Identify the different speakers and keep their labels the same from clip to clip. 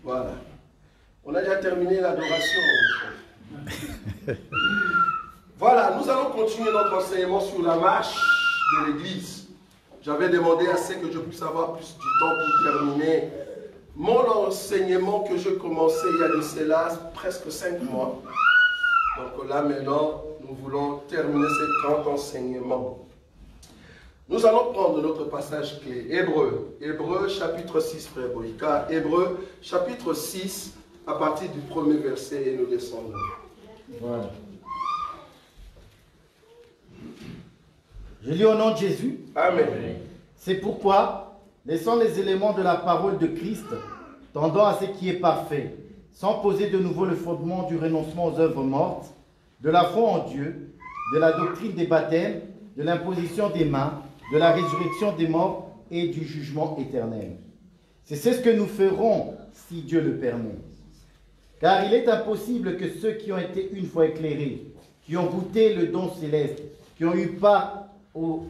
Speaker 1: Voilà. On a déjà terminé l'adoration. Voilà, nous allons continuer notre enseignement sur la marche de l'Église. J'avais demandé à ce que je puisse avoir plus du temps pour terminer mon enseignement que je commençais il y a de cela presque 5 mois. Donc là maintenant, nous voulons terminer ce grand enseignement. Nous allons prendre notre passage clé, Hébreu. Hébreu chapitre 6, frère Boïka. Hébreu chapitre 6, à partir du premier verset, et nous descendons.
Speaker 2: Voilà. Je lis au nom de Jésus.
Speaker 1: Amen.
Speaker 2: C'est pourquoi, laissant les éléments de la parole de Christ, tendant à ce qui est parfait, sans poser de nouveau le fondement du renoncement aux œuvres mortes, de la foi en Dieu, de la doctrine des baptêmes, de l'imposition des mains, de la résurrection des morts et du jugement éternel. C'est ce que nous ferons si Dieu le permet. Car il est impossible que ceux qui ont été une fois éclairés, qui ont goûté le don céleste, qui ont eu part au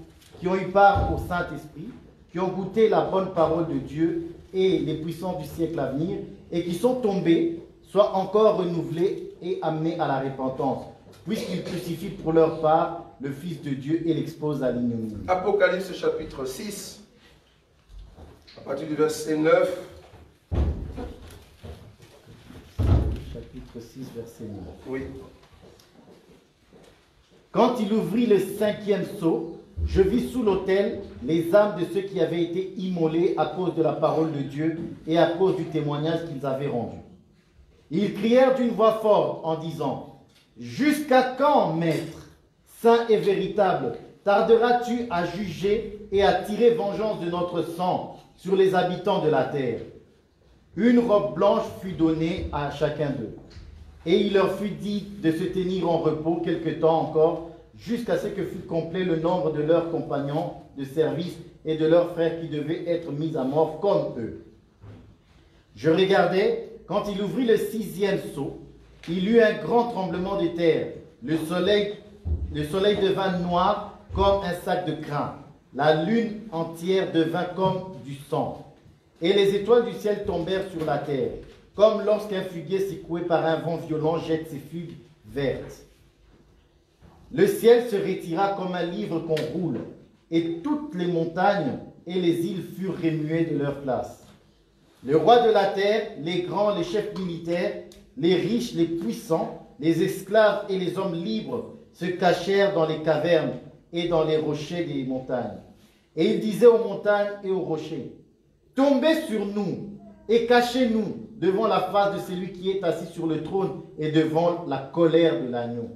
Speaker 2: Saint-Esprit, qui ont goûté la bonne parole de Dieu et les puissances du siècle à venir, et qui sont tombés, soient encore renouvelés et amenés à la repentance, puisqu'ils crucifient pour leur part le Fils de Dieu et l'exposent à l'ignominie.
Speaker 1: Apocalypse chapitre 6, à partir du verset 9.
Speaker 2: Chapitre 6, verset 9.
Speaker 1: Oui.
Speaker 2: Quand il ouvrit le 5e sceau, je vis sous l'autel les âmes de ceux qui avaient été immolés à cause de la parole de Dieu et à cause du témoignage qu'ils avaient rendu. Ils crièrent d'une voix forte en disant: « Jusqu'à quand, Maître, saint et véritable, tarderas-tu à juger et à tirer vengeance de notre sang sur les habitants de la terre ?» Une robe blanche fut donnée à chacun d'eux. Et il leur fut dit de se tenir en repos quelque temps encore, jusqu'à ce que fût complet le nombre de leurs compagnons de service et de leurs frères qui devaient être mis à mort comme eux. Je regardais, quand il ouvrit le 6e sceau, il eut un grand tremblement de terre. Le soleil devint noir comme un sac de crin. La lune entière devint comme du sang. Et les étoiles du ciel tombèrent sur la terre, comme lorsqu'un figuier secoué par un vent violent jette ses figues vertes. Le ciel se retira comme un livre qu'on roule, et toutes les montagnes et les îles furent remuées de leur place. Le roi de la terre, les grands, les chefs militaires, les riches, les puissants, les esclaves et les hommes libres se cachèrent dans les cavernes et dans les rochers des montagnes. Et ils disaient aux montagnes et aux rochers: « Tombez sur nous et cachez-nous devant la face de celui qui est assis sur le trône et devant la colère de l'agneau.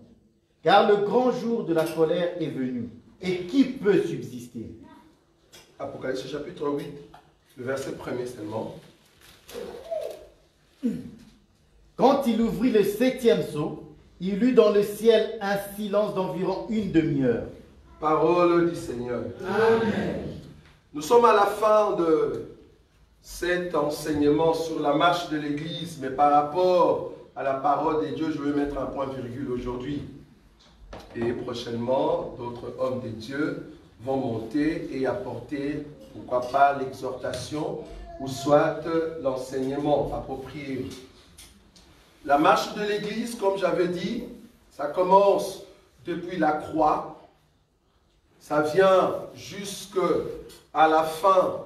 Speaker 2: Car le grand jour de la colère est venu. Et qui peut subsister ?»
Speaker 1: Apocalypse chapitre 8, le verset 1er seulement.
Speaker 2: Quand il ouvrit le 7e sceau, il eut dans le ciel un silence d'environ une demi-heure.
Speaker 1: Parole du Seigneur.
Speaker 2: Amen.
Speaker 1: Nous sommes à la fin de cet enseignement sur la marche de l'Église, mais par rapport à la parole de Dieu, je vais mettre un point-virgule aujourd'hui. Et prochainement, d'autres hommes de Dieu vont monter et apporter, pourquoi pas, l'exhortation ou soit l'enseignement approprié. La marche de l'Église, comme j'avais dit, ça commence depuis la croix, ça vient jusqu'à la fin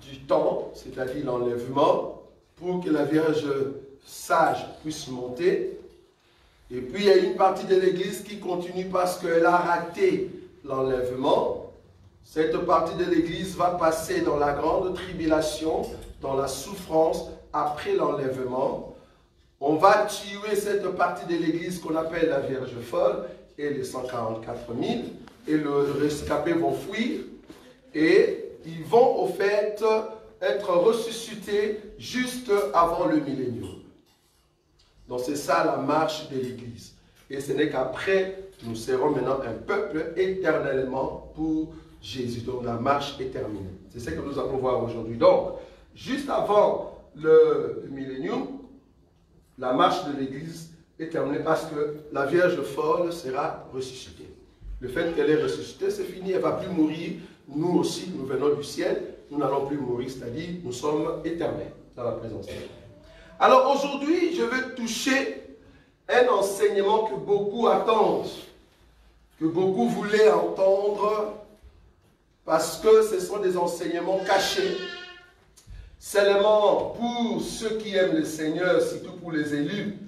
Speaker 1: du temps, c'est-à-dire l'enlèvement, pour que la Vierge sage puisse monter. Et puis il y a une partie de l'Église qui continue parce qu'elle a raté l'enlèvement. Cette partie de l'Église va passer dans la grande tribulation, dans la souffrance après l'enlèvement. On va tuer cette partie de l'Église qu'on appelle la Vierge folle et les 144 000. Et les rescapés vont fuir. Et ils vont au fait être ressuscités juste avant le millénium. Donc c'est ça la marche de l'Église. Et ce n'est qu'après, nous serons maintenant un peuple éternellement pour Jésus. Donc la marche est terminée. C'est ce que nous allons voir aujourd'hui. Donc, juste avant le millénium, la marche de l'Église est terminée parce que la Vierge folle sera ressuscitée. Le fait qu'elle est ressuscitée, c'est fini, elle ne va plus mourir. Nous aussi, nous venons du ciel, nous n'allons plus mourir, c'est-à-dire nous sommes éternels dans la présence de Dieu. Alors aujourd'hui, je veux toucher un enseignement que beaucoup attendent, que beaucoup voulaient entendre, parce que ce sont des enseignements cachés, seulement pour ceux qui aiment le Seigneur, surtout pour les élus,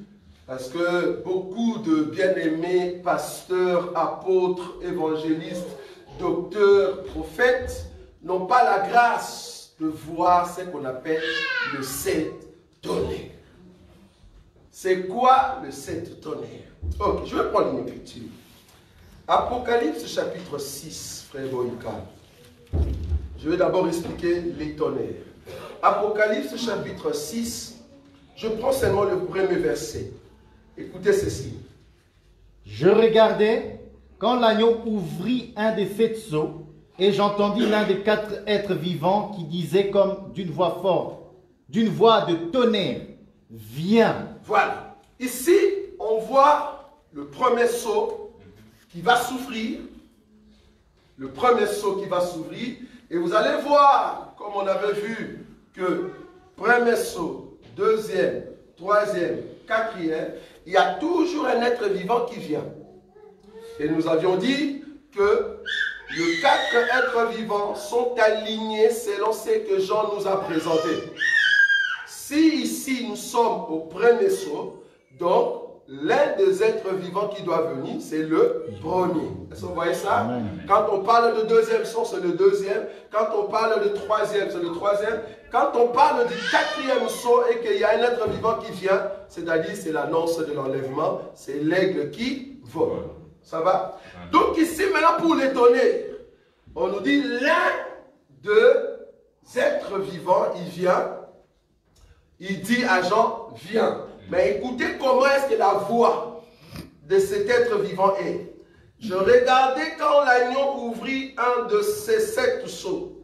Speaker 1: parce que beaucoup de bien-aimés pasteurs, apôtres, évangélistes, docteurs, prophètes n'ont pas la grâce de voir ce qu'on appelle le sept tonnerres. C'est quoi le sept tonnerres? Ok, je vais prendre une écriture. Apocalypse chapitre 6, frère Boïka. Je vais d'abord expliquer les tonnerres. Apocalypse chapitre 6, je prends seulement le premier verset. Écoutez ceci.
Speaker 2: Je regardais quand l'agneau ouvrit un des 7 sceaux, et j'entendis l'un des 4 êtres vivants qui disait comme d'une voix forte, d'une voix de tonnerre, viens.
Speaker 1: Voilà. Ici, on voit le premier sceau qui va s'ouvrir. Le premier sceau qui va s'ouvrir. Et vous allez voir, comme on avait vu, que premier sceau, deuxième, troisième, quatrième, il y a toujours un être vivant qui vient. Et nous avions dit que les 4 êtres vivants sont alignés selon ce que Jean nous a présenté. Si ici nous sommes au premier sceau, donc l'un des êtres vivants qui doit venir, c'est le premier. Est-ce que vous voyez ça?
Speaker 2: Amen.
Speaker 1: Quand on parle de deuxième sceau, c'est le deuxième. Quand on parle de troisième, c'est le troisième. Quand on parle du quatrième sceau et qu'il y a un être vivant qui vient, c'est-à-dire c'est l'annonce de l'enlèvement, c'est l'aigle qui vole. Ça va? Donc ici maintenant pour les tonnerres, on nous dit l'un des êtres vivants, il vient, il dit à Jean, viens. Mais écoutez comment est-ce que la voix de cet être vivant est. Je regardais quand l'agneau ouvrit un de ces 7 sceaux.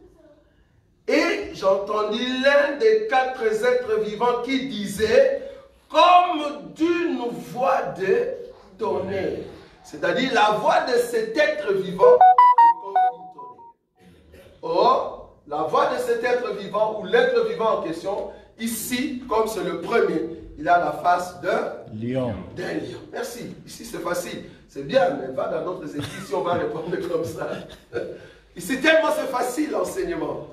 Speaker 1: Et j'entendis l'un des 4 êtres vivants qui disait, comme d'une voix de tonnerre. C'est-à-dire la voix de cet être vivant est comme une tonnerre. Or, la voix de cet être vivant ou l'être vivant en question, ici, comme c'est le premier, il a la face d'un
Speaker 2: Lion.
Speaker 1: lion. Merci. Ici, c'est facile. C'est bien, mais va dans d'autres éditions, on va répondre comme ça. Ici, tellement c'est facile l'enseignement.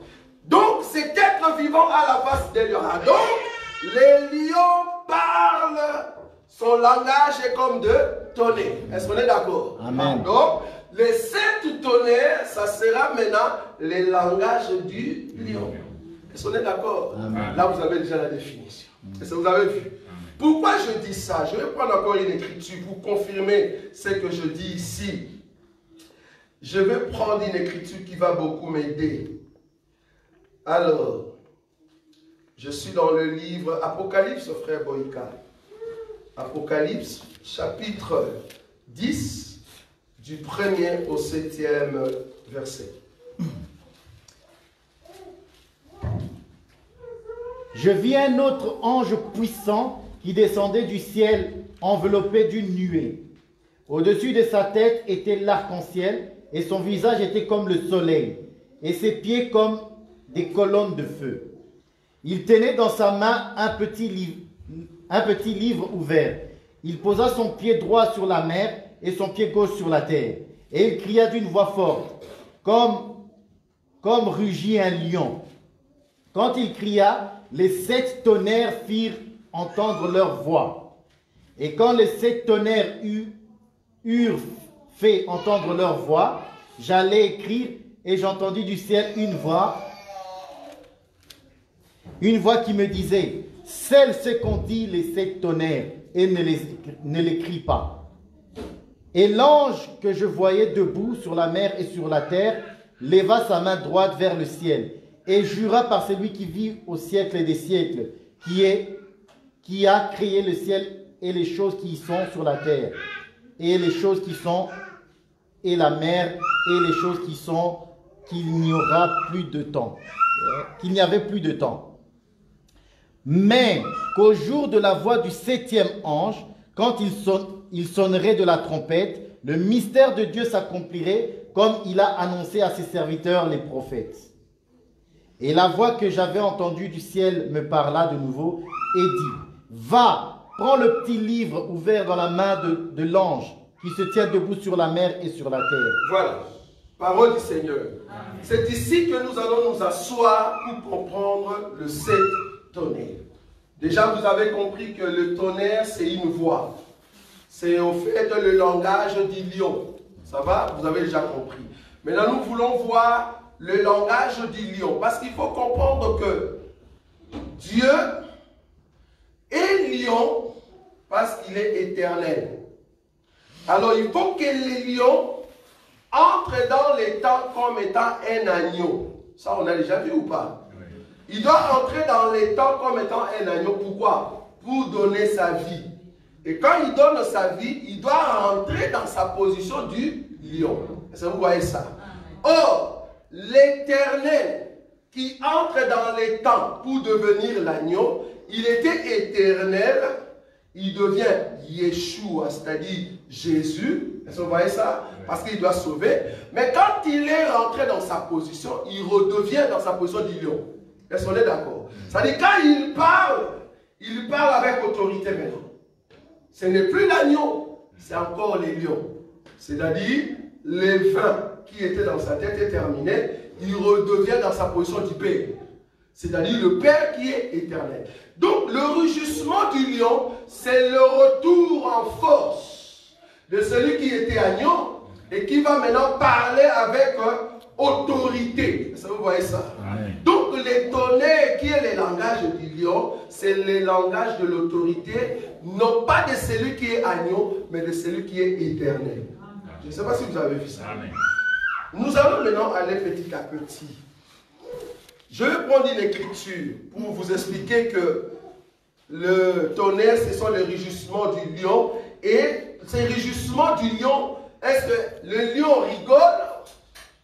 Speaker 1: Donc, cet être vivant a la face d'un lion. Ah, donc, les lions parlent, son langage est comme de tonnerre. Est-ce qu'on est d'accord?
Speaker 2: Amen.
Speaker 1: Donc, les 7 tonnerres, ça sera maintenant les langages du lion. Est-ce qu'on est d'accord? Là, vous avez déjà la définition. Est-ce que vous avez vu? Pourquoi je dis ça? Je vais prendre encore une écriture pour confirmer ce que je dis ici. Je vais prendre une écriture qui va beaucoup m'aider. Alors, je suis dans le livre Apocalypse, frère Boïka. Apocalypse, chapitre 10, du 1er au 7e verset.
Speaker 2: Je vis un autre ange puissant qui descendait du ciel enveloppé d'une nuée. Au-dessus de sa tête était l'arc-en-ciel et son visage était comme le soleil et ses pieds comme des colonnes de feu. Il tenait dans sa main un petit livre ouvert. Il posa son pied droit sur la mer et son pied gauche sur la terre. Et il cria d'une voix forte, comme rugit un lion. Quand il cria, les 7 tonnerres firent entendre leur voix. Et quand les 7 tonnerres eurent fait entendre leur voix, j'allais écrire et j'entendis du ciel une voix qui me disait, scelle ce qu'ont dit les 7 tonnerres et ne l'écris pas. Et l'ange que je voyais debout sur la mer et sur la terre leva sa main droite vers le ciel et jura par celui qui vit au siècle des siècles, qui a créé le ciel et les choses qui y sont sur la terre, et les choses qui sont, et la mer, et les choses qui sont, qu'il n'y aura plus de temps, qu'il n'y avait plus de temps. Mais qu'au jour de la voix du 7e ange, quand il sonnerait de la trompette, le mystère de Dieu s'accomplirait comme il a annoncé à ses serviteurs les prophètes. Et la voix que j'avais entendue du ciel me parla de nouveau et dit, va, prends le petit livre ouvert dans la main de l'ange qui se tient debout sur la mer et sur la terre.
Speaker 1: Voilà, parole du Seigneur. C'est ici que nous allons nous asseoir pour comprendre le 7 tonnerres. Déjà, vous avez compris que le tonnerre, c'est une voix. C'est au fait le langage du lion. Ça va? Vous avez déjà compris. Maintenant, nous voulons voir le langage du lion. Parce qu'il faut comprendre que Dieu est lion parce qu'il est éternel. Alors, il faut que les lions entrent dans les temps comme étant un agneau. Ça, on a déjà vu ou pas? Il doit entrer dans les temps comme étant un agneau. Pourquoi? Pour donner sa vie. Et quand il donne sa vie, il doit rentrer dans sa position du lion. Est-ce que vous voyez ça? Or, l'Éternel qui entre dans les temps pour devenir l'agneau, il était éternel, il devient Yeshua, c'est-à-dire Jésus. Est-ce que vous voyez ça? Parce qu'il doit sauver. Mais quand il est rentré dans sa position, il redevient dans sa position du lion. Est-ce qu'on est d'accord? C'est-à-dire quand il parle avec autorité maintenant. Ce n'est plus l'agneau, c'est encore les lions. C'est-à-dire, les vins qui étaient dans sa tête est terminé, il redevient dans sa position du Père. C'est-à-dire le Père qui est éternel. Donc, le rugissement du lion, c'est le retour en force de celui qui était agneau et qui va maintenant parler avec autorité. Est-ce que vous voyez ça? Amen. Donc, les tonnerres, qui est le langage du lion, c'est le langage de l'autorité, non pas de celui qui est agneau, mais de celui qui est éternel. Je ne sais pas si vous avez vu ça. Amen. Nous allons maintenant aller petit à petit. Je vais prendre une écriture pour vous expliquer que le tonnerre, ce sont les rugissements du lion. Et ces rugissements du lion, est-ce que le lion rigole?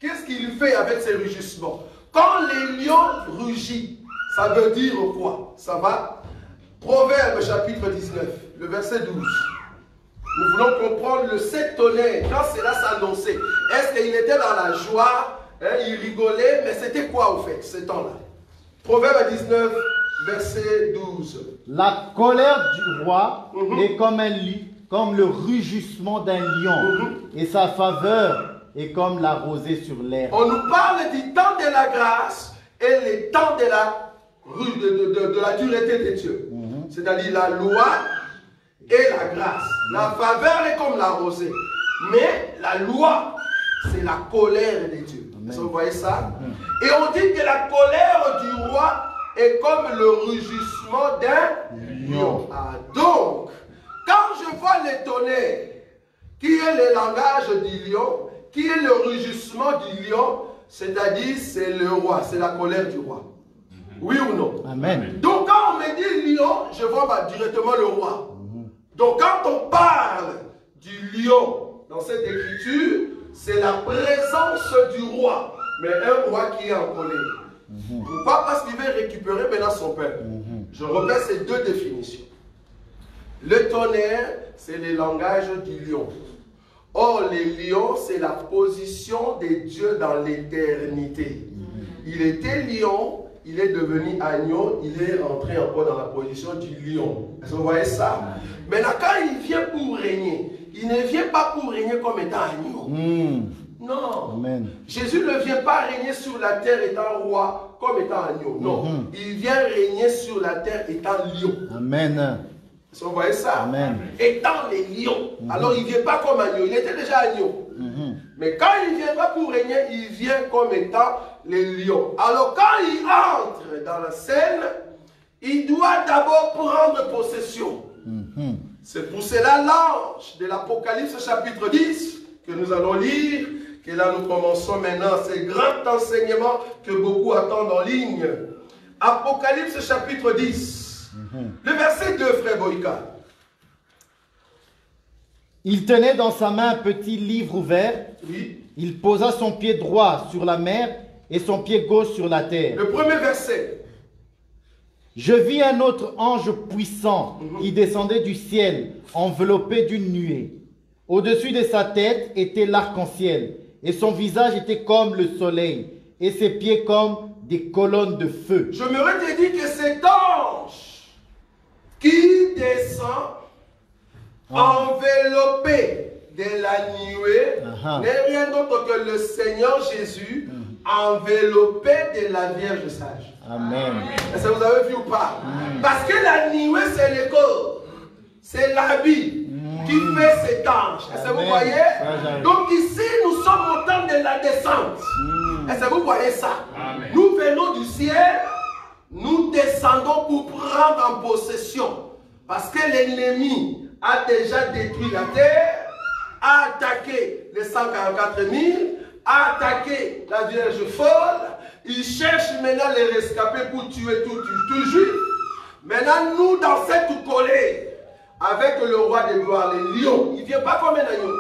Speaker 1: Qu'est-ce qu'il fait avec ces rugissements? Quand les lions rugissent, ça veut dire quoi? Ça va? Proverbe chapitre 19, le verset 12. Nous voulons comprendre le 7 tonnerres. Quand cela s'annonçait, est-ce qu'il était dans la joie? Il rigolait, mais c'était quoi au fait, ce temps-là? Proverbe 19, verset 12.
Speaker 2: La colère du roi est comme le rugissement d'un lion, et sa faveur est comme la rosée sur l'herbe.
Speaker 1: On nous parle du temps de la grâce et le temps de la dureté de Dieu. C'est-à-dire la loi et la grâce. La faveur est comme la rosée. Mais la loi, c'est la colère de Dieu. Vous voyez ça? Et on dit que la colère du roi est comme le rugissement d'un lion. Ah, donc, quand je vois les tonnerres, qui est le langage du lion, qui est le rugissement du lion, c'est-à-dire c'est le roi, c'est la colère du roi. Oui ou non?
Speaker 2: Amen.
Speaker 1: Donc quand on me dit lion, je vois directement le roi. Donc quand on parle du lion dans cette écriture, c'est la présence du roi, mais un roi qui est en colère. Pourquoi? Parce qu'il veut récupérer maintenant son peuple. Je repère ces deux définitions. Le tonnerre, c'est le langage du lion. Or, les lions, c'est la position de Dieu dans l'éternité. Il était lion, il est devenu agneau, il est rentré encore dans la position du lion. Est-ce que vous voyez ça? Maintenant, quand il vient pour régner, il ne vient pas pour régner comme étant agneau. Non. Amen. Jésus ne vient pas régner sur la terre étant roi comme étant agneau. Non. Il vient régner sur la terre étant lion.
Speaker 2: Amen.
Speaker 1: Vous voyez ça?
Speaker 2: Amen.
Speaker 1: Étant les lions. Alors il ne vient pas comme agneau. Il était déjà agneau. Mais quand il viendra pour régner, il vient comme étant les lions. Alors quand il entre dans la scène, il doit d'abord prendre possession. C'est pour cela l'ange de l'Apocalypse chapitre 10 que nous allons lire, que là nous commençons maintenant ces grands enseignements que beaucoup attendent en ligne. Apocalypse chapitre 10. Le verset 2, frère Boïka.
Speaker 2: Il tenait dans sa main un petit livre ouvert.
Speaker 1: Oui.
Speaker 2: Il posa son pied droit sur la mer et son pied gauche sur la terre.
Speaker 1: Le premier verset.
Speaker 2: Je vis un autre ange puissant qui descendait du ciel, enveloppé d'une nuée. Au-dessus de sa tête était l'arc-en-ciel, et son visage était comme le soleil, et ses pieds comme des colonnes de feu.
Speaker 1: Je me te dire que cet ange descend, enveloppé de la nuée, n'est rien d'autre que le Seigneur Jésus, enveloppé de la Vierge sage.
Speaker 2: Amen.
Speaker 1: Est-ce que vous avez vu ou pas? Parce que la nuée, c'est le corps. C'est l'habit qui fait cet ange. Est-ce que vous voyez? Donc ici, nous sommes au temps de la descente. Est-ce que vous voyez ça? Nous venons du ciel, nous descendons pour prendre en possession. Parce que l'ennemi a déjà détruit la terre, a attaqué les 144 000, a attaqué la Vierge folle. Il cherche maintenant les rescapés pour tuer tout juif. Maintenant, nous, dans cette colère, avec le roi des gloires, les lions, il ne vient pas comme un agneau.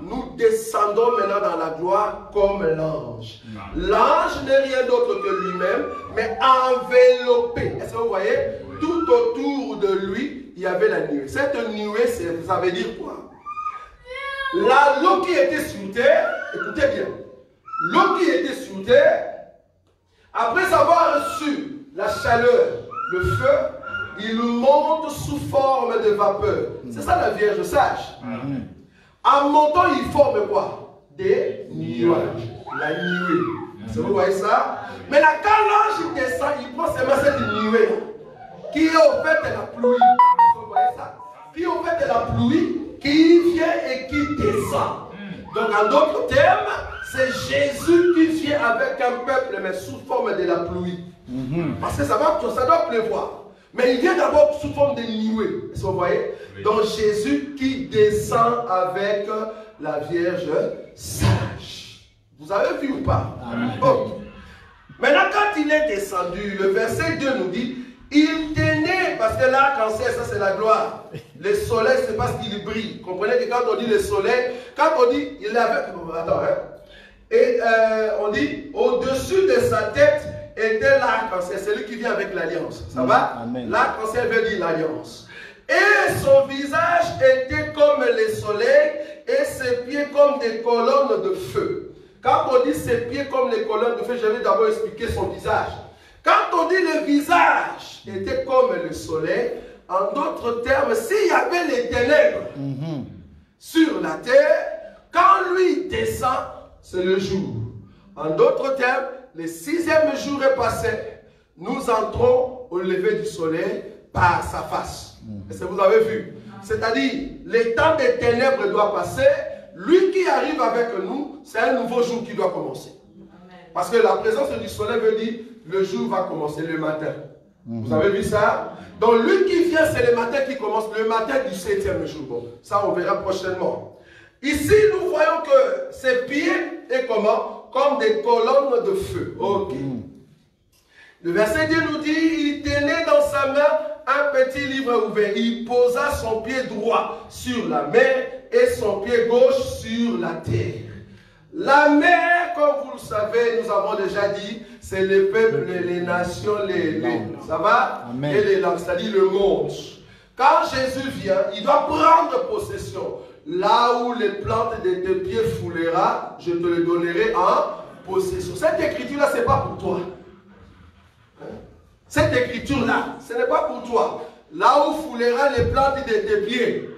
Speaker 1: Nous descendons maintenant dans la gloire comme l'ange. L'ange n'est rien d'autre que lui-même, mais enveloppé. Est-ce que vous voyez? Tout autour de lui, il y avait la nuée. Cette nuée, ça veut dire quoi? L'eau qui était sur terre, écoutez bien, l'eau qui était sur terre, après avoir reçu la chaleur, le feu, il monte sous forme de vapeur. C'est ça la Vierge sage. En montant, il forme quoi? Des nuages. La nuée. Vous voyez ça? Mais là, quand l'ange descend, il prend seulement cette nuée qui est au fait de la pluie. Vous voyez ça? Qui est au fait de la pluie, qui vient et qui descend. Donc, en d'autres termes, c'est Jésus qui vient avec un peuple, mais sous forme de la pluie. Parce que ça doit pleuvoir. Mais il vient d'abord sous forme de nuée. Est-ce que vous voyez? Donc Jésus qui descend avec la Vierge sage. Vous avez vu ou pas? Bon. Maintenant, quand il est descendu, le verset 2 nous dit, il tenait, parce que l'arc-en-ciel, ça c'est la gloire. Le soleil, c'est parce qu'il brille. Comprenez que quand on dit le soleil, quand on dit, il avait... Attends, hein? Et on dit, au-dessus de sa tête, était l'arc-en-ciel, c'est lui qui vient avec l'alliance. Ça va? L'arc-en-ciel veut dire l'alliance. Et son visage était comme le soleil et ses pieds comme des colonnes de feu. Quand on dit ses pieds comme les colonnes de feu, je vais d'abord expliquer son visage. Quand on dit le visage était comme le soleil, en d'autres termes, s'il y avait les ténèbres sur la terre, quand lui descend, c'est le jour. En d'autres termes, le 6e jour est passé, nous entrons au lever du soleil par sa face. Est-ce que vous avez vu? C'est-à-dire, le temps des ténèbres doit passer, lui qui arrive avec nous, c'est un nouveau jour qui doit commencer. Parce que la présence du soleil veut dire, le jour va commencer le matin. Vous avez vu ça? Donc lui qui vient, c'est le matin qui commence, le matin du 7e jour. Bon, ça on verra prochainement. Ici, nous voyons que ses pieds est comment? Comme des colonnes de feu. Ok. Le verset 2 nous dit, il tenait dans sa main un petit livre ouvert. Il posa son pied droit sur la mer et son pied gauche sur la terre. La mer, comme vous le savez, nous avons déjà dit, c'est les peuples, les nations, ça va? Amen. Et les langues, c'est-à-dire le monde. Quand Jésus vient, il doit prendre possession. Là où les plantes de tes pieds foulera, je te le donnerai en possession. Cette écriture-là, ce n'est pas pour toi. Cette écriture-là, ce n'est pas pour toi. Là où foulera les plantes de tes pieds,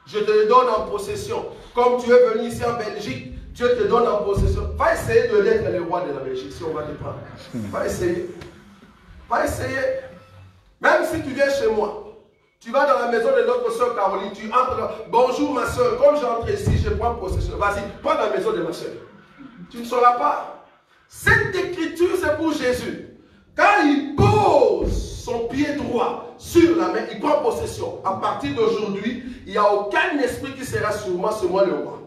Speaker 1: je te le donne en possession. Comme tu es venu ici en Belgique, Dieu te donne en possession. Va essayer de l'être le roi de la Belgique, si on va te prendre. Va essayer. Va essayer. Même si tu viens chez moi, tu vas dans la maison de notre soeur Caroline, tu entres là. Bonjour ma soeur, comme j'entre ici, je prends possession. Vas-y, prends la maison de ma soeur. Tu ne sauras pas. Cette écriture, c'est pour Jésus. Quand il pose son pied droit sur la main, il prend possession. À partir d'aujourd'hui, il n'y a aucun esprit qui sera sur moi, c'est moi le roi.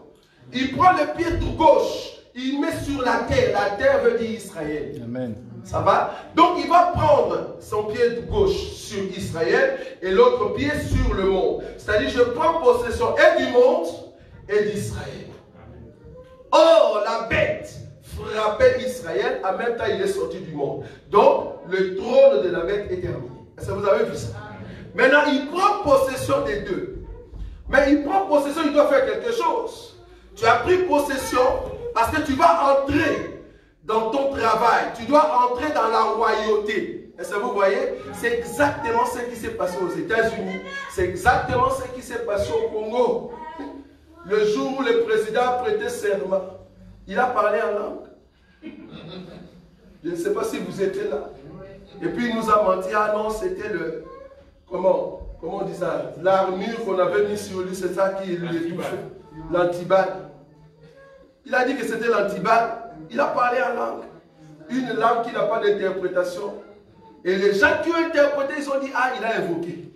Speaker 1: Il prend le pied gauche, il met sur la terre. La terre veut dire Israël. Amen. Ça va? Donc il va prendre son pied gauche sur Israël et l'autre pied sur le monde. C'est-à-dire je prends possession et du monde et d'Israël. Or la bête frappait Israël, en même temps il est sorti du monde. Donc le trône de la bête est terminé. Est-ce que vous avez vu ça? Maintenant il prend possession des deux. Mais il prend possession, il doit faire quelque chose. Tu as pris possession parce que tu vas entrer dans ton travail. Tu dois entrer dans la royauté. Est-ce que vous voyez? C'est exactement ce qui s'est passé aux États-Unis. C'est exactement ce qui s'est passé au Congo. Le jour où le président a prêté serment, il a parlé en langue. Je ne sais pas si vous étiez là. Et puis il nous a menti. Ah non, c'était le... Comment on dit ça? L'armure qu'on avait mis sur lui, c'est ça qui lui étouffait. L'antiballe. Il a dit que c'était l'antiballe. Il a parlé en langue. Une langue qui n'a pas d'interprétation. Et les gens qui ont interprété, ils ont dit, ah, il a invoqué.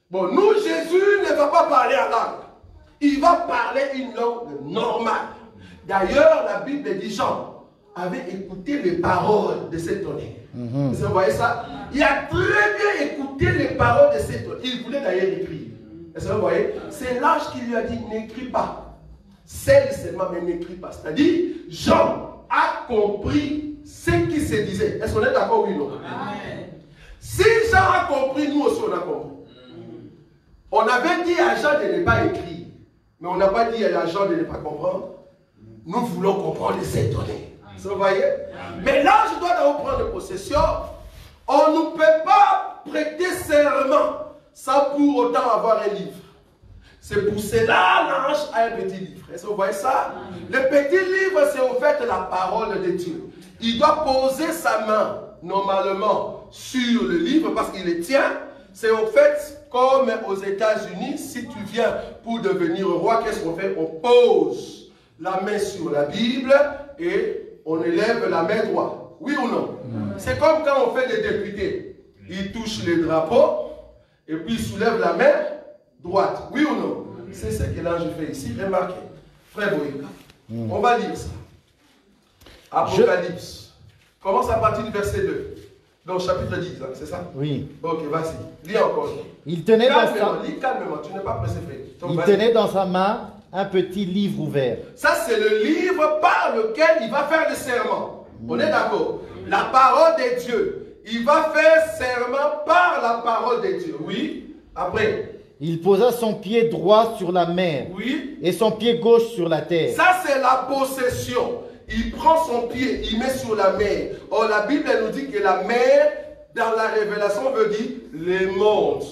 Speaker 1: Bon, nous, Jésus ne va pas parler en langue. Il va parler une langue normale. D'ailleurs, la Bible dit, Jean avait écouté les paroles de cet tonnerre. Vous voyez ça? Il a très bien écouté les paroles de cet tonnerre. Il voulait d'ailleurs écrire. Est-ce que vous voyez? C'est l'ange qui lui a dit, n'écris pas. Celle seulement, mais n'écris pas. C'est-à-dire, Jean a compris ce qui se disait. Est-ce qu'on est d'accord, oui ou non? Amen. Si Jean a compris, nous aussi on a compris. On avait dit à Jean de ne pas écrire, mais on n'a pas dit à Jean de ne pas comprendre. Nous voulons comprendre les étonnés. Vous voyez? Mais là, je dois d'abord prendre possession. On ne peut pas prêter serment sans pour autant avoir un livre. C'est pour cela l'ange a un petit livre. Est-ce que vous voyez ça? Le petit livre, c'est au fait la parole de Dieu. Il doit poser sa main, normalement, sur le livre parce qu'il le tient. C'est au fait, comme aux États-Unis, si tu viens pour devenir roi, qu'est-ce qu'on fait? On pose la main sur la Bible et on élève la main droite. Oui ou non? C'est comme quand on fait des députés. Ils touchent les drapeaux et puis ils soulèvent la main droite. Oui ou non? C'est ce que là je fais ici. Remarquez. Frère Boïka. On va lire ça. Apocalypse. Commence à partir du verset 2. Donc chapitre 10, hein, c'est ça? Oui. Ok, vas-y. Lis encore.
Speaker 2: Il tenait
Speaker 1: lis calmement, tu n'es pas pressé.
Speaker 2: Il tenait dans sa main un petit livre ouvert.
Speaker 1: Ça, c'est le livre par lequel il va faire le serment. On est d'accord? La parole de Dieu. Il va faire serment par la parole de Dieu. Oui. Après.
Speaker 2: Il posa son pied droit sur la mer.
Speaker 1: Oui.
Speaker 2: Et son pied gauche sur la terre.
Speaker 1: Ça, c'est la possession. Il prend son pied, il met sur la mer. Or, la Bible nous dit que la mer, dans la révélation, veut dire les mondes.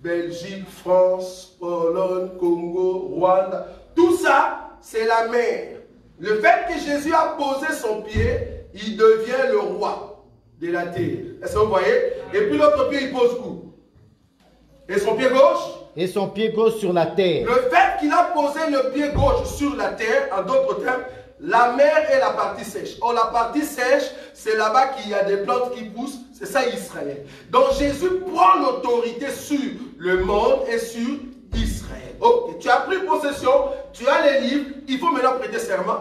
Speaker 1: Belgique, France, Pologne, Congo, Rwanda. Tout ça, c'est la mer. Le fait que Jésus a posé son pied, il devient le roi de la terre. Est-ce que vous voyez? Et puis l'autre pied, il pose où? Et son pied gauche?
Speaker 2: Et son pied gauche sur la terre.
Speaker 1: Le fait qu'il a posé le pied gauche sur la terre, en d'autres termes, la mer est la partie sèche. Or, la partie sèche, c'est là-bas qu'il y a des plantes qui poussent. C'est ça Israël. Donc, Jésus prend l'autorité sur le monde et sur Israël. Ok, tu as pris possession, tu as les livres, il faut maintenant prêter serment.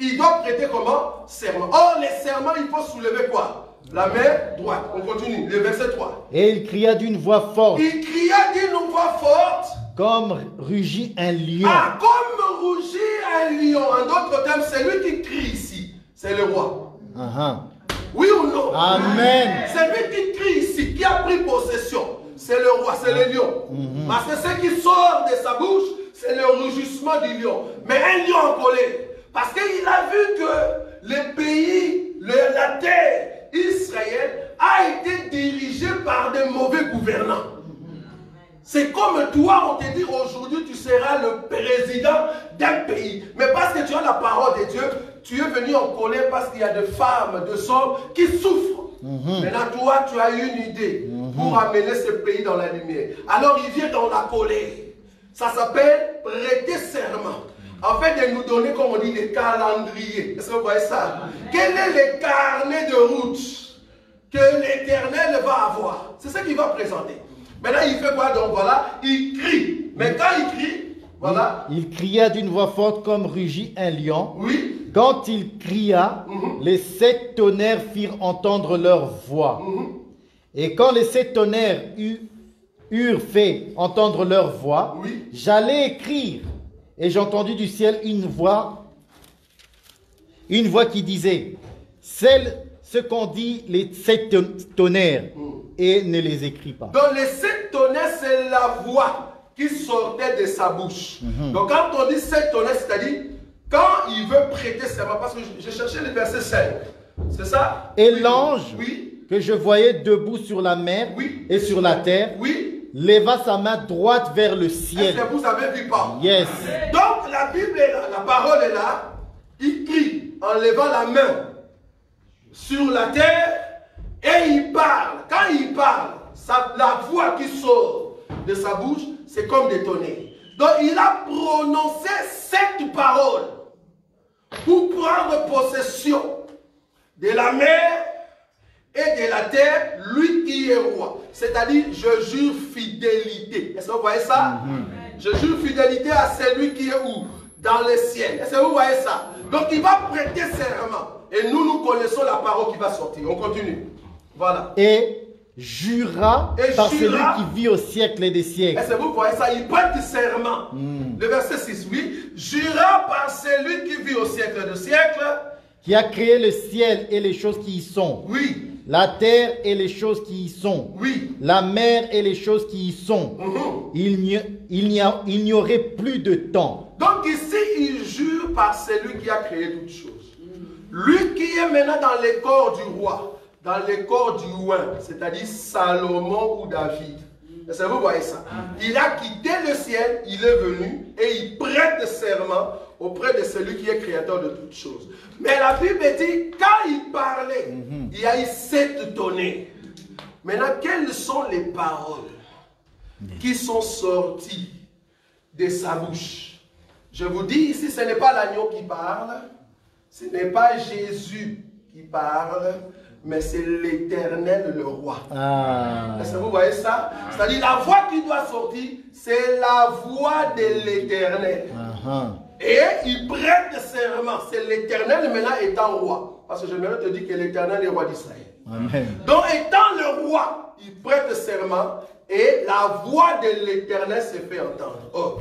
Speaker 1: Il doit prêter comment? Serment. Or, les serments, il faut soulever quoi? La main droite. On continue. Le verset 3.
Speaker 2: Et il cria d'une voix forte.
Speaker 1: Il cria d'une voix forte.
Speaker 2: Comme rugit un lion.
Speaker 1: Ah, comme rugit un lion. En d'autres termes, c'est lui qui crie ici. C'est le roi. Oui ou non?
Speaker 2: Amen.
Speaker 1: C'est lui qui crie ici, qui a pris possession. C'est le roi, c'est le lion. Parce que ce qui sort de sa bouche, c'est le rugissement du lion. Mais un lion en colère. Parce qu'il a vu que le pays, la terre, Israël, a été dirigé par des mauvais gouvernants. C'est comme toi, on te dit aujourd'hui, tu seras le président d'un pays. Mais parce que tu as la parole de Dieu, tu es venu en colère parce qu'il y a des femmes, des hommes qui souffrent. Maintenant, toi, tu as une idée pour amener ce pays dans la lumière. Alors, il vient dans la colère. Ça s'appelle prêter serment. En fait, de nous donner, comme on dit, les calendriers. Est-ce que vous voyez ça? Quel est le carnet de route que l'Éternel va avoir? C'est ce qu'il va présenter. Maintenant, il fait quoi? Donc voilà, il crie. Mais quand il crie, voilà.
Speaker 2: Il cria d'une voix forte comme rugit un lion.
Speaker 1: Oui.
Speaker 2: Quand il cria, les 7 tonnerres firent entendre leur voix. Et quand les 7 tonnerres eurent fait entendre leur voix, j'allais écrire. Et j'ai entendu du ciel une voix qui disait, ce qu'ont dit les 7 tonnerres, et ne les écrit pas.
Speaker 1: Donc les 7 tonnerres, c'est la voix qui sortait de sa bouche. Donc quand on dit 7 tonnerres, c'est-à-dire quand il veut prêter serment, parce que j'ai cherché le verset 5, c'est ça?
Speaker 2: Et l'ange que je voyais debout sur la mer
Speaker 1: Oui.
Speaker 2: et sur la terre,
Speaker 1: Oui.
Speaker 2: leva sa main droite vers le ciel.
Speaker 1: Est-ce que vous avez vu pas?
Speaker 2: Yes.
Speaker 1: Donc la Bible est là, la parole est là. Il crie en levant la main sur la terre et il parle. Quand il parle, la voix qui sort de sa bouche, c'est comme des tonnerres. Donc il a prononcé cette parole pour prendre possession de la mer et de la terre, lui qui est roi. C'est-à-dire, je jure fidélité. Est-ce que vous voyez ça? Je jure fidélité à celui qui est où? Dans le ciel. Est-ce que vous voyez ça? Donc il va prêter serment. Et nous connaissons la parole qui va sortir. On continue. Voilà.
Speaker 2: Et jura par celui qui vit au siècle des siècles.
Speaker 1: Est-ce que vous voyez ça? Il prête serment. Le verset 6, oui. Jura par celui qui vit au siècle des siècles.
Speaker 2: Qui a créé le ciel et les choses qui y sont.
Speaker 1: Oui.
Speaker 2: La terre et les choses qui y sont.
Speaker 1: Oui.
Speaker 2: La mer et les choses qui y sont. Il n'y aurait plus de temps.
Speaker 1: Donc ici, il jure par celui qui a créé toutes choses. Lui qui est maintenant dans les corps du roi, dans les corps du roi, c'est-à-dire Salomon ou David. Est-ce que vous voyez ça? Il a quitté le ciel, il est venu et il prête serment auprès de celui qui est créateur de toutes choses. Mais la Bible dit, quand il parlait, il y a eu 7 tonnerres. Maintenant, quelles sont les paroles qui sont sorties de sa bouche? Je vous dis ici, ce n'est pas l'agneau qui parle, ce n'est pas Jésus qui parle, mais c'est l'Éternel, le roi. Est-ce que vous voyez ça? C'est-à-dire la voix qui doit sortir, c'est la voix de l'Éternel. Et il prête serment. C'est l'Éternel maintenant étant roi. Parce que je me te dire que l'Éternel est roi d'Israël. Donc étant le roi, il prête serment et la voix de l'Éternel se fait entendre. Ok.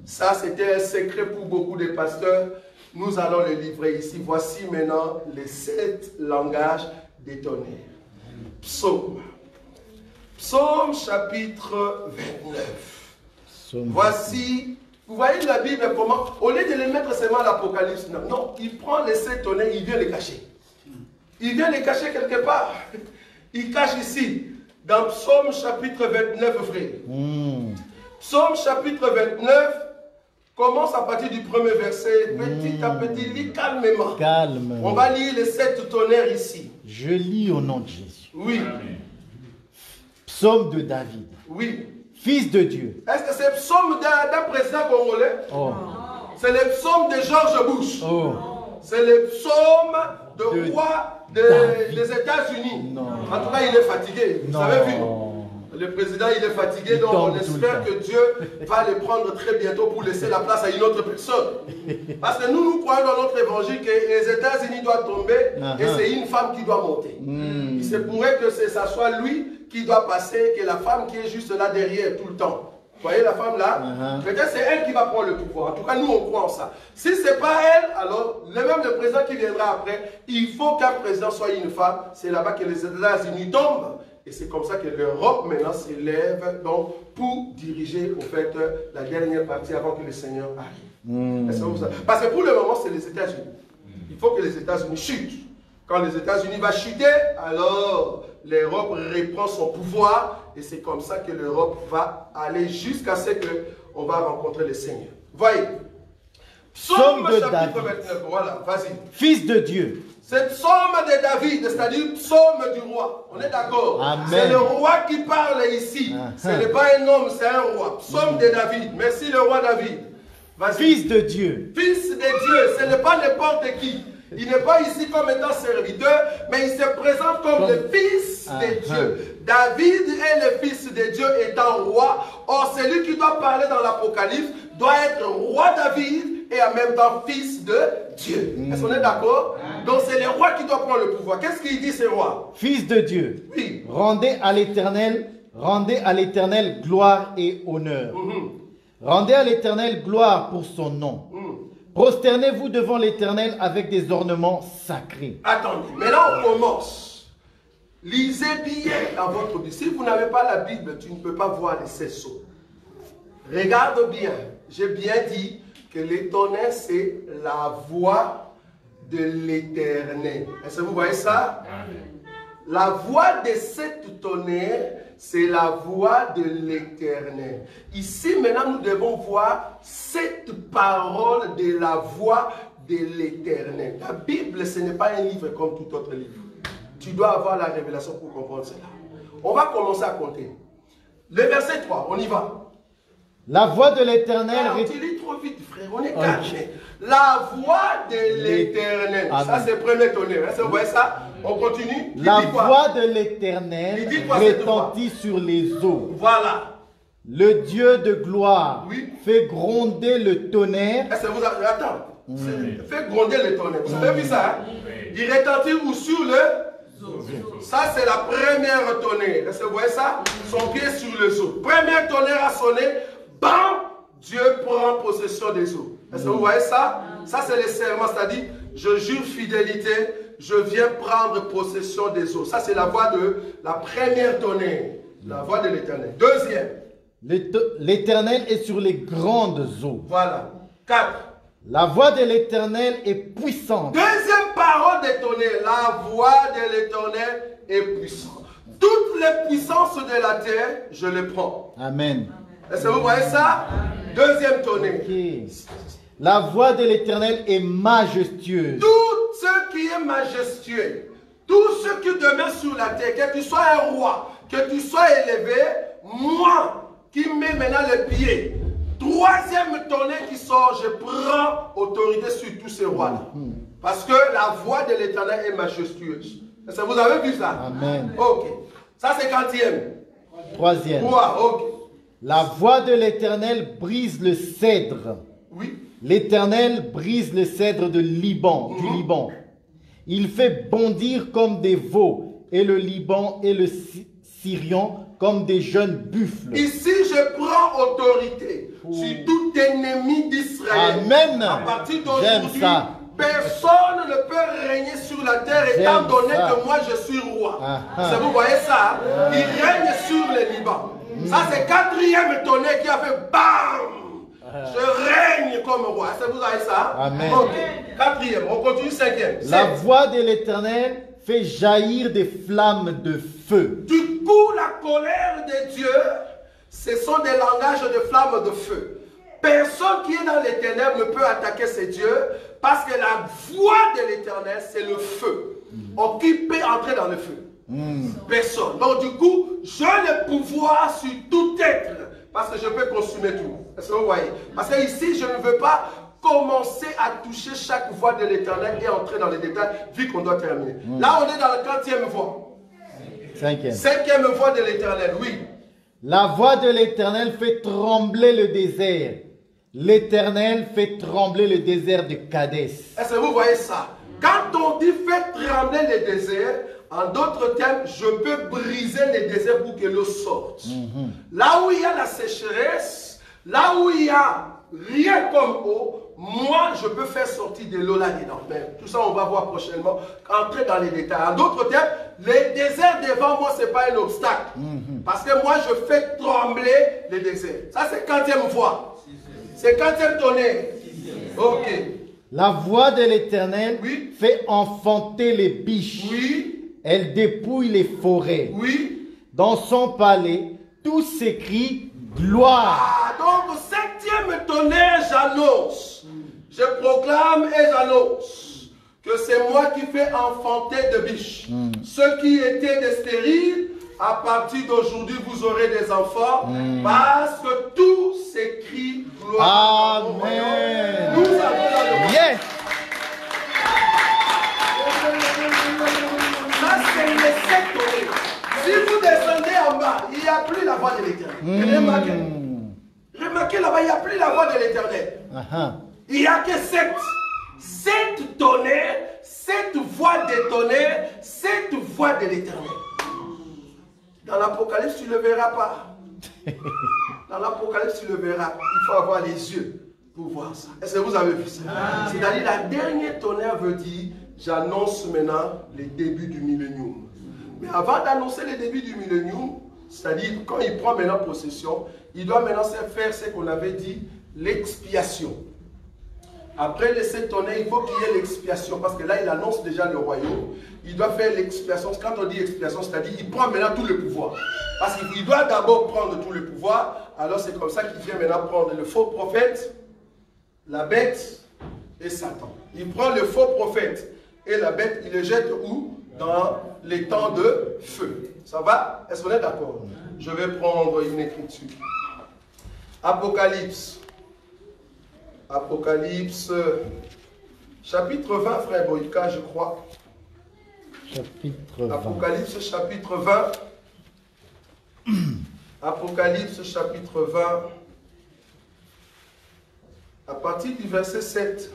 Speaker 1: Ça c'était un secret pour beaucoup de pasteurs. Nous allons le livrer ici. Voici maintenant les 7 langages des tonnerres. Psaume. Psaume chapitre 29. Voici, vous voyez la Bible comment, au lieu de les mettre seulement à l'Apocalypse, non, il prend les 7 tonnerres, il vient les cacher. Il vient les cacher quelque part. Il cache ici, dans Psaume chapitre 29, frère. Psaume chapitre 29, commence à partir du premier verset, petit à petit, lis calmement. On va lire les 7 tonnerres ici.
Speaker 2: Je lis au nom de Jésus.
Speaker 1: Oui.
Speaker 2: Psaume de David.
Speaker 1: Oui.
Speaker 2: Fils de Dieu.
Speaker 1: Est-ce que c'est le psaume d'un président congolais? C'est le psaume de George Bush. C'est le psaume de roi des États-Unis. En tout cas, il est fatigué. Vous avez vu? Le président, il est fatigué, donc on espère que Dieu va le prendre très bientôt pour laisser la place à une autre personne. Parce que nous croyons dans notre évangile que les États-Unis doivent tomber et c'est une femme qui doit monter. Il se pourrait que ça soit lui qui doit passer, que la femme qui est juste là derrière tout le temps. Vous voyez la femme là? Peut-être c'est elle qui va prendre le pouvoir. En tout cas, nous, on croit en ça. Si ce n'est pas elle, alors, même le président qui viendra après, il faut qu'un président soit une femme. C'est là-bas que les États-Unis tombent. Et c'est comme ça que l'Europe maintenant s'élève donc pour diriger au fait la dernière partie avant que le Seigneur arrive. Parce que pour le moment, c'est les États-Unis. Il faut que les États-Unis chutent. Quand les États-Unis vont chuter, alors l'Europe reprend son pouvoir et c'est comme ça que l'Europe va aller jusqu'à ce qu'on va rencontrer le Seigneur. Voyez. Psaume chapitre 29, voilà, vas-y.
Speaker 2: Fils de Dieu.
Speaker 1: C'est psaume de David, c'est-à-dire psaume du roi. On est d'accord? C'est le roi qui parle ici. Ce n'est pas un homme, c'est un roi. Psaume de David. Merci le roi David.
Speaker 2: Fils de Dieu.
Speaker 1: Fils de Dieu, ce n'est pas n'importe qui. Il n'est pas ici comme étant serviteur, mais il se présente comme le fils de Dieu. David est le fils de Dieu étant roi. Or, celui qui doit parler dans l'Apocalypse doit être roi David et en même temps fils de Dieu. Est-ce qu'on est d'accord? Donc c'est le roi qui doit prendre le pouvoir. Qu'est-ce qu'il dit ce roi?
Speaker 2: Fils de Dieu.
Speaker 1: Oui.
Speaker 2: Rendez à l'Éternel gloire et honneur. Rendez à l'Éternel gloire pour son nom. Prosternez-vous devant l'Éternel avec des ornements sacrés.
Speaker 1: Attendez, maintenant on commence. Lisez bien dans votre Bible. Si vous n'avez pas la Bible, tu ne peux pas voir les 16 sceaux. Regarde bien. J'ai bien dit que l'Éternel, c'est la voix de l'Éternel. Est-ce que vous voyez ça? La voix de cette tonnerre, c'est la voix de l'Éternel. Ici, maintenant, nous devons voir cette parole de la voix de l'Éternel. La Bible, ce n'est pas un livre comme tout autre livre. Tu dois avoir la révélation pour comprendre cela. On va commencer à compter. Le verset 3, on y va.
Speaker 2: La voix de l'Éternel...
Speaker 1: Tu lis trop vite, frère, on est calme. La voix de l'Éternel. Ça, c'est le premier tonnerre. Vous voyez ça? On continue.
Speaker 2: La voix de l'Éternel retentit sur les eaux.
Speaker 1: Voilà.
Speaker 2: Le Dieu de gloire fait gronder le tonnerre.
Speaker 1: Attends. Fait gronder le tonnerre. Vous avez vu ça? Il retentit où sur le... Ça, c'est la première tonnerre. Est-ce que vous voyez ça? Son pied sur les eaux. Première tonnerre a sonné. Bam! Dieu prend possession des eaux. Est-ce que vous voyez ça? Ça, c'est le serment, c'est-à-dire, je jure fidélité, je viens prendre possession des eaux. Ça, c'est la voix de la première tonnerre. La voix de l'Éternel. Deuxième.
Speaker 2: L'Éternel est sur les grandes eaux.
Speaker 1: Voilà. 4.
Speaker 2: La voix de l'Éternel est puissante.
Speaker 1: Deuxième parole de tonnerre. La voix de l'Éternel est puissante. Toutes les puissances de la terre, je les prends.
Speaker 2: Amen.
Speaker 1: Est-ce que vous voyez ça? Deuxième tonnerre.
Speaker 2: Okay. La voix de l'Éternel est majestueuse.
Speaker 1: Tout ce qui est majestueux, tout ce qui demeure sur la terre, que tu sois un roi, que tu sois élevé, moi qui mets maintenant le pied, troisième tonnerre qui sort, je prends autorité sur tous ces rois-là. Parce que la voix de l'Éternel est majestueuse. Est-ce que vous avez vu ça?
Speaker 2: Amen.
Speaker 1: Ok. Ça c'est quantième.
Speaker 2: Troisième.
Speaker 1: Ok.
Speaker 2: La voix de l'Éternel brise le cèdre.
Speaker 1: Oui.
Speaker 2: L'Éternel brise le cèdre de Liban, du Liban. Il fait bondir comme des veaux, et le Liban et le Syrian comme des jeunes buffles.
Speaker 1: Ici, je prends autorité sur tout ennemi d'Israël.
Speaker 2: Amen.
Speaker 1: À partir d'aujourd'hui, personne ne peut régner sur la terre étant donné que moi je suis roi. Vous voyez ça? Il règne sur le Liban. Ça, c'est quatrième tonnerre qui a fait BAM! Je règne comme roi. Est-ce que vous avez ça?
Speaker 2: Amen.
Speaker 1: Okay. Quatrième, on continue cinquième.
Speaker 2: La voix de l'Éternel fait jaillir des flammes de feu.
Speaker 1: Du coup, la colère de Dieu, ce sont des langages de flammes de feu. Personne qui est dans les ténèbres ne peut attaquer ces dieux parce que la voix de l'Éternel, c'est le feu. Qui peut entrer dans le feu? Personne. Donc du coup, j'ai le pouvoir sur tout être parce que je peux consumer tout. Est-ce que vous voyez? Parce que ici, je ne veux pas commencer à toucher chaque voix de l'Éternel et entrer dans les détails vu qu'on doit terminer. Là, on est dans la quatrième voix. Cinquième voix de l'Éternel, oui.
Speaker 2: La voix de l'Éternel fait trembler le désert. L'Éternel fait trembler le désert de Kadès.
Speaker 1: Est-ce que vous voyez ça? Quand on dit fait trembler le désert, en d'autres termes, je peux briser les déserts pour que l'eau sorte. Là où il y a la sécheresse, là où il y a rien comme eau, moi, je peux faire sortir de l'eau là-dedans. Tout ça, on va voir prochainement, entrer dans les détails. En d'autres termes, les déserts devant moi, ce n'est pas un obstacle. Parce que moi, je fais trembler les déserts. Ça, c'est quatrième voix. C'est quatrième tonnerre. Ok.
Speaker 2: La voix de l'Éternel fait enfanter les biches.
Speaker 1: Oui.
Speaker 2: Elle dépouille les forêts.
Speaker 1: Oui.
Speaker 2: Dans son palais, tous s'écrient gloire.
Speaker 1: Donc, septième tonnerre, j'annonce. Je proclame et j'annonce que c'est moi qui fais enfanter de biches. Ceux qui étaient des stériles, à partir d'aujourd'hui, vous aurez des enfants parce que tout s'écrit gloire.
Speaker 2: Amen.
Speaker 1: Nous avons
Speaker 2: Yes.
Speaker 1: Ça, c'est les sept tonnerres. Si vous descendez en bas, il n'y a plus la voix de l'Éternel. Remarquez là-bas, il n'y a plus la voix de l'Éternel. Il n'y a que sept. Sept tonnerres, sept voix de tonnerre, sept voix de l'Éternel. Dans l'Apocalypse, tu ne le verras pas. Dans l'Apocalypse, tu le verras. Il faut avoir les yeux pour voir ça. Est-ce que vous avez vu ça? C'est-à-dire, la dernière tonnerre veut dire, j'annonce maintenant les débuts du millénium. Mais avant d'annoncer les débuts du millénium, c'est-à-dire, quand il prend maintenant possession, il doit maintenant faire ce qu'on avait dit, l'expiation. Après les 7 tonnerres, il faut qu'il y ait l'expiation. Parce que là, il annonce déjà le royaume. Il doit faire l'expiation. Quand on dit expiation, c'est-à-dire qu'il prend maintenant tout le pouvoir. Parce qu'il doit d'abord prendre tout le pouvoir. Alors c'est comme ça qu'il vient maintenant prendre le faux prophète, la bête et Satan. Il prend le faux prophète et la bête, il le jette où? Dans les temps de feu. Ça va? Est-ce qu'on est d'accord? Je vais prendre une écriture. Apocalypse. Apocalypse, chapitre 20, frère Boïka, je crois.
Speaker 2: Chapitre 20.
Speaker 1: Apocalypse, chapitre 20. Apocalypse, chapitre 20. À partir du verset 7.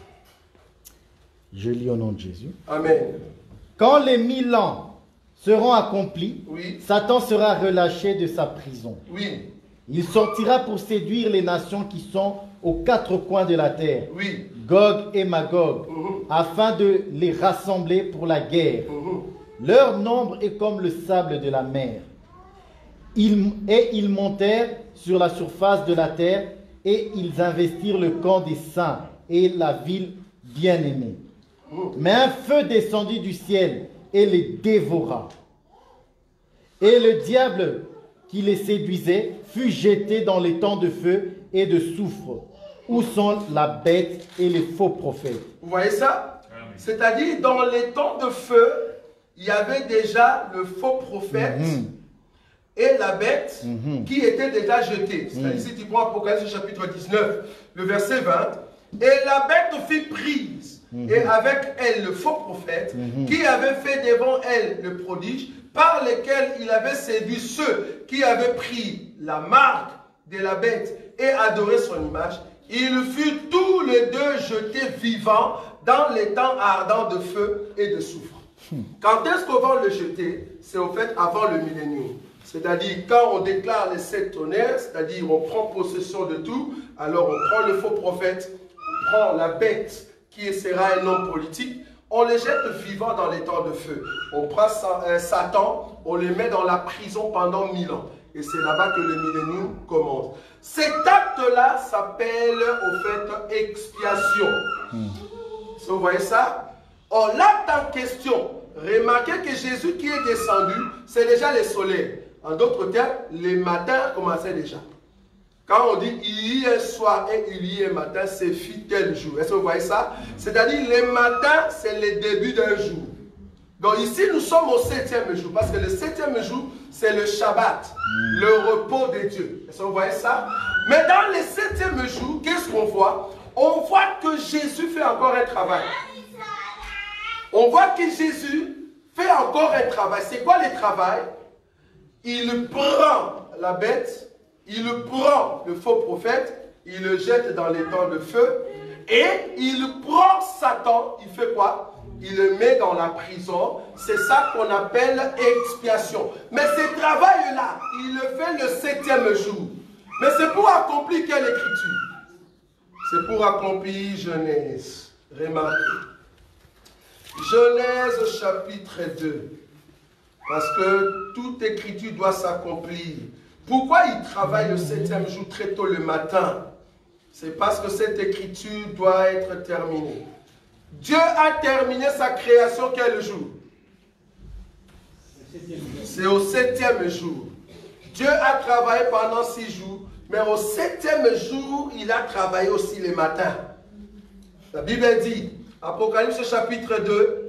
Speaker 2: Je lis au nom de Jésus.
Speaker 1: Amen.
Speaker 2: Quand les 1000 ans seront accomplis,
Speaker 1: Oui.
Speaker 2: Satan sera relâché de sa prison.
Speaker 1: Oui.
Speaker 2: Il sortira pour séduire les nations qui sont aux 4 coins de la terre,
Speaker 1: Oui.
Speaker 2: Gog et Magog, afin de les rassembler pour la guerre. Leur nombre est comme le sable de la mer. Ils montèrent sur la surface de la terre et ils investirent le camp des saints et la ville bien-aimée. Mais un feu descendit du ciel et les dévora. Et le diable qui les séduisait fut jeté dans les temps de feu et de soufre, où sont la bête et les faux prophètes.
Speaker 1: Vous voyez ça? C'est-à-dire, dans les temps de feu, il y avait déjà le faux prophète et la bête qui étaient déjà jetés. C'est-à-dire, si tu prends Apocalypse chapitre 19, le verset 20, et la bête fut prise, et avec elle le faux prophète, qui avait fait devant elle le prodige, par lesquels il avait séduit ceux qui avaient pris la marque de la bête et adoré son image. Ils furent tous les deux jetés vivants dans les temps ardents de feu et de soufre. Quand est-ce qu'on va le jeter? C'est au fait avant le millénium. C'est-à-dire quand on déclare les 7 tonnerres, c'est-à-dire on prend possession de tout, alors on prend le faux prophète, on prend la bête qui sera un homme politique, on les jette vivants dans les temps de feu. On prend Satan, on les met dans la prison pendant 1000 ans. Et c'est là-bas que le millénium commence. Cet acte-là s'appelle au fait expiation. Si vous voyez ça? Or, l'acte en question, remarquez que Jésus qui est descendu, c'est déjà les soleils. En d'autres termes, les matins commençaient déjà. Quand on dit il y a un soir et il y a un matin, c'est fit tel jour. Est-ce que vous voyez ça? C'est-à-dire les matins, c'est le début d'un jour. Donc ici, nous sommes au 7e jour, parce que le 7e jour, c'est le Shabbat, le repos de Dieu. Est-ce que vous voyez ça? Mais dans le 7e jour, qu'est-ce qu'on voit? On voit que Jésus fait encore un travail. On voit que Jésus fait encore un travail. C'est quoi le travail? Il prend la bête, il prend le faux prophète, il le jette dans les temps de feu, et il prend Satan, il fait quoi? Il le met dans la prison. C'est ça qu'on appelle expiation. Mais ce travail-là, il le fait le 7e jour. Mais c'est pour accomplir quelle écriture? C'est pour accomplir Genèse. Remarquez. Genèse chapitre 2. Parce que toute écriture doit s'accomplir. Pourquoi il travaille le 7e jour très tôt le matin? C'est parce que cette écriture doit être terminée. Dieu a terminé sa création quel jour? C'est au 7e jour. Dieu a travaillé pendant 6 jours, mais au 7e jour, il a travaillé aussi le matin. La Bible dit, Apocalypse chapitre 2,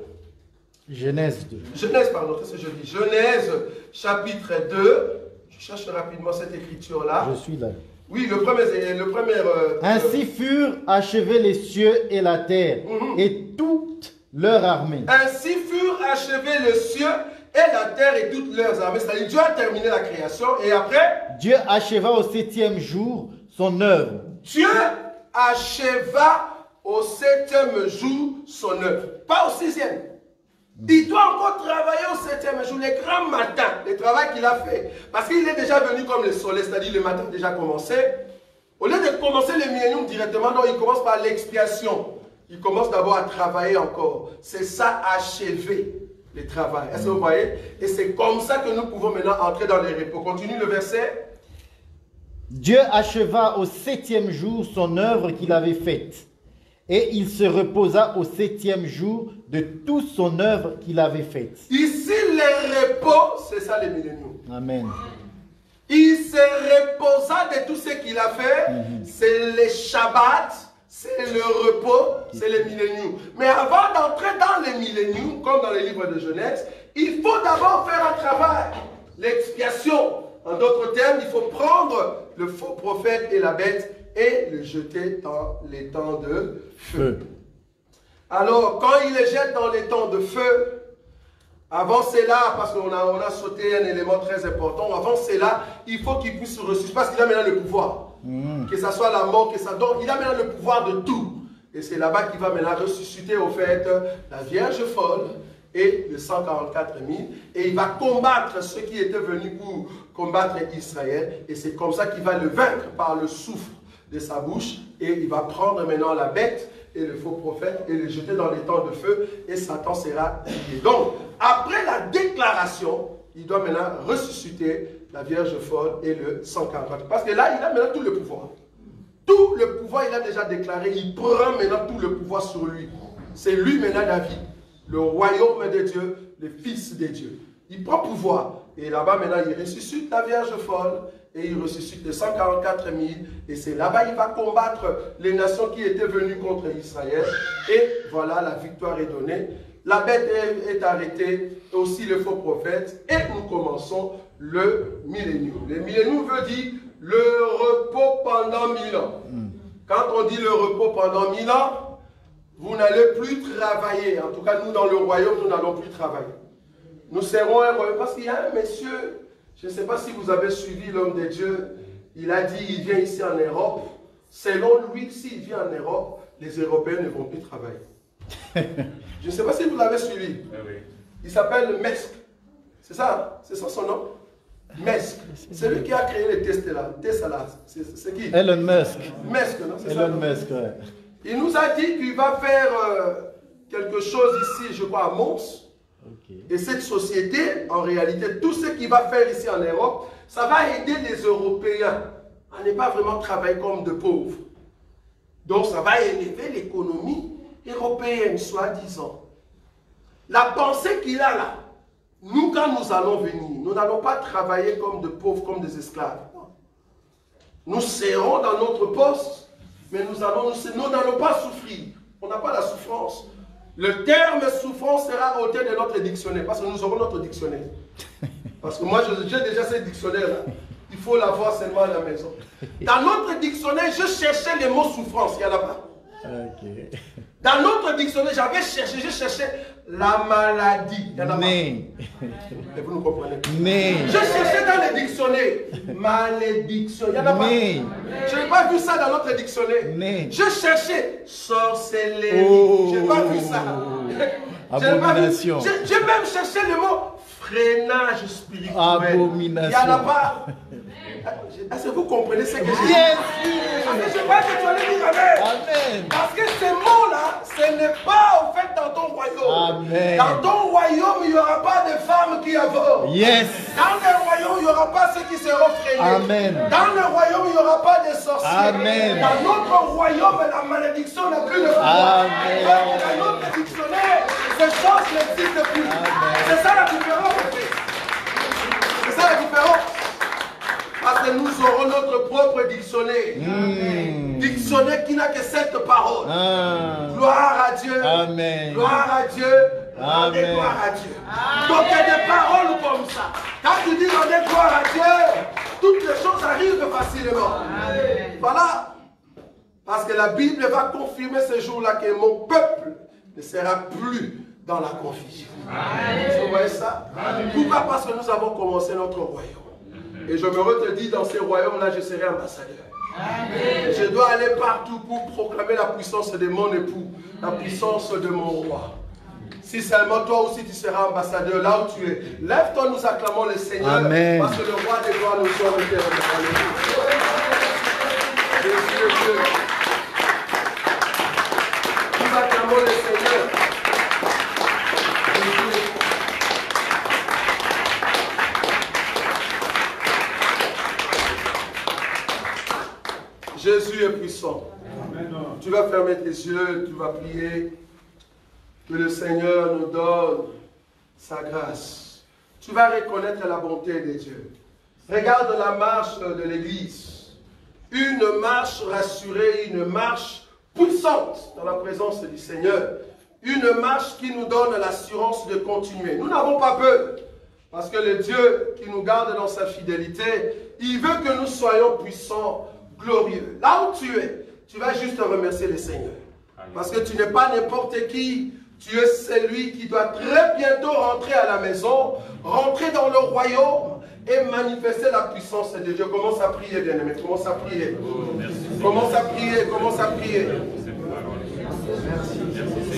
Speaker 2: Genèse 2.
Speaker 1: Genèse, pardon, qu'est-ce que je dis? Genèse chapitre 2, je cherche rapidement cette écriture-là.
Speaker 2: Je suis là.
Speaker 1: Oui, le premier.
Speaker 2: Ainsi furent achevés les cieux et la terre, et toute leur armée.
Speaker 1: Ainsi furent achevés les cieux et la terre et toutes leurs armées. C'est-à-dire Dieu a terminé la création et après
Speaker 2: Dieu acheva au 7e jour son œuvre.
Speaker 1: Dieu acheva au 7e jour son œuvre. Pas au 6e. Il doit encore travailler au 7e jour, les grands matins, le travail qu'il a fait. Parce qu'il est déjà venu comme le soleil, c'est-à-dire le matin déjà commencé. Au lieu de commencer le millénium directement, non, il commence par l'expiation. Il commence d'abord à travailler encore. C'est ça, achever le travail. Est-ce que vous voyez? Et c'est comme ça que nous pouvons maintenant entrer dans les repos. Continue le verset.
Speaker 2: Dieu acheva au 7e jour son œuvre qu'il avait faite. Et il se reposa au 7e jour de toute son œuvre qu'il avait faite.
Speaker 1: Ici, le repos, c'est ça le millénium.
Speaker 2: Amen.
Speaker 1: Il se reposa de tout ce qu'il a fait. C'est le Shabbat, c'est le repos, c'est le millénium. Mais avant d'entrer dans le millénium, comme dans le livre de Genèse, il faut d'abord faire un travail, l'expiation. En d'autres termes, il faut prendre le faux prophète et la bête et le jeter dans les temps de feu. Alors, quand il les jette dans les temps de feu, avant cela, parce qu'on a sauté un élément très important, avant cela, il faut qu'il puisse se ressusciter, parce qu'il a maintenant le pouvoir. Que ce soit la mort, que ça donne, il a maintenant le pouvoir de tout. Et c'est là-bas qu'il va maintenant ressusciter, au fait, la Vierge folle et les 144 000. Et il va combattre ceux qui étaient venus pour combattre Israël. Et c'est comme ça qu'il va le vaincre par le souffle de sa bouche. Et il va prendre maintenant la bête et le faux prophète et le jeter dans les temps de feu. Et Satan sera lié. Donc, après la déclaration, il doit maintenant ressusciter la Vierge folle et le 144. Parce que là, il a maintenant tout le pouvoir. Tout le pouvoir, il a déjà déclaré. Il prend maintenant tout le pouvoir sur lui. C'est lui maintenant David. Le royaume de Dieu, le fils de Dieu. Il prend pouvoir. Et là-bas, maintenant, il ressuscite la Vierge folle. Et il ressuscite les 144 000. Et c'est là-bas il va combattre les nations qui étaient venues contre Israël. Et voilà, la victoire est donnée. La bête est arrêtée, aussi le faux prophète. Et nous commençons le millénium. Le millénium veut dire le repos pendant 1000 ans. Quand on dit le repos pendant 1000 ans, vous n'allez plus travailler. En tout cas, nous, dans le royaume, nous n'allons plus travailler. Nous serons un royaume. Parce qu'il y a un monsieur, je ne sais pas si vous avez suivi l'homme de Dieu, il a dit, il vient ici en Europe. Selon lui, s'il vient en Europe, les Européens ne vont plus travailler. Je ne sais pas si vous l'avez suivi. Il s'appelle Musk. C'est ça? C'est ça son nom? Musk. C'est lui qui a créé les Tesla. Tesla. C'est qui?
Speaker 2: Elon Musk.
Speaker 1: Musk, non? C'est
Speaker 2: Elon
Speaker 1: ça,
Speaker 2: Musk, ouais.
Speaker 1: Il nous a dit qu'il va faire quelque chose ici, je crois, à Mons. Okay. Et cette société, en réalité, tout ce qu'il va faire ici en Europe, ça va aider les Européens à ne pas vraiment travailler comme de pauvres. Donc, ça va élever l'économie européenne, soi-disant. La pensée qu'il a là, nous, quand nous allons venir, nous n'allons pas travailler comme de pauvres, comme des esclaves. Nous serons dans notre poste, mais nous n'allons pas souffrir. On n'a pas la souffrance. Le terme souffrance sera ôté de notre dictionnaire, parce que nous aurons notre dictionnaire. Parce que moi, j'ai déjà ce dictionnaire-là. Il faut l'avoir seulement à la maison. Dans notre dictionnaire, je cherchais le mot souffrance, il n'y en a pas. Okay. Dans notre dictionnaire, je cherchais la maladie. Il n'y en a pas. Et vous nous comprenez. Je cherchais dans le dictionnaire malédiction. Il n'y en a pas. Je n'ai pas vu ça dans notre dictionnaire. Je cherchais sorcellerie. Je n'ai pas vu ça.
Speaker 2: Abomination.
Speaker 1: J'ai même cherché le mot freinage spirituel.
Speaker 2: Abomination.
Speaker 1: Il n'y en a pas. Est-ce que vous comprenez ce que je dis?
Speaker 2: Yes.
Speaker 1: Je crois que tu allais dire amen.
Speaker 2: Amen.
Speaker 1: Parce que ces mots-là, ce n'est pas au fait dans ton royaume.
Speaker 2: Amen.
Speaker 1: Dans ton royaume, il n'y aura pas de femmes qui avortent.
Speaker 2: Yes.
Speaker 1: Dans le royaume, il n'y aura pas ceux qui seront freinés.
Speaker 2: Amen.
Speaker 1: Dans le royaume, il n'y aura pas de sorciers.
Speaker 2: Amen.
Speaker 1: Dans notre royaume, la malédiction n'a plus de pouvoir.
Speaker 2: Amen.
Speaker 1: Dans notre dictionnaire, ces choses n'existent plus. C'est ça la différence. C'est ça la différence. Parce que nous aurons notre propre dictionnaire. Dictionnaire qui n'a que 7 paroles. Gloire à Dieu.
Speaker 2: Amen.
Speaker 1: Gloire à Dieu. Rendez gloire à Dieu. Donc il y a des paroles comme ça. Quand tu dis rendez gloire à Dieu, toutes les choses arrivent facilement. Voilà. Parce que la Bible va confirmer ce jour-là que mon peuple ne sera plus dans la confusion. Vous voyez ça? Pourquoi? Parce que nous avons commencé notre royaume. Et je me redis, dans ces royaumes-là, je serai ambassadeur. Amen. Je dois aller partout pour proclamer la puissance de mon époux, la puissance de mon roi. Si seulement toi aussi tu seras ambassadeur là où tu es, lève-toi, nous acclamons le Seigneur. Amen. Parce que le roi des rois nous sommes éternels. Jésus. Nous acclamons le Seigneur. Jésus est puissant. Tu vas fermer tes yeux, tu vas prier. Que le Seigneur nous donne sa grâce. Tu vas reconnaître la bonté de Dieu. Regarde la marche de l'Église. Une marche rassurée, une marche puissante dans la présence du Seigneur. Une marche qui nous donne l'assurance de continuer. Nous n'avons pas peur. Parce que le Dieu qui nous garde dans sa fidélité, il veut que nous soyons puissants, glorieux. Là où tu vas juste remercier le Seigneur. Parce que tu n'es pas n'importe qui. Tu es celui qui doit très bientôt rentrer à la maison, rentrer dans le royaume et manifester la puissance de Dieu. Commence à prier, bien-aimé. Commence à prier. Commence à prier. Commence à prier. Merci. Merci.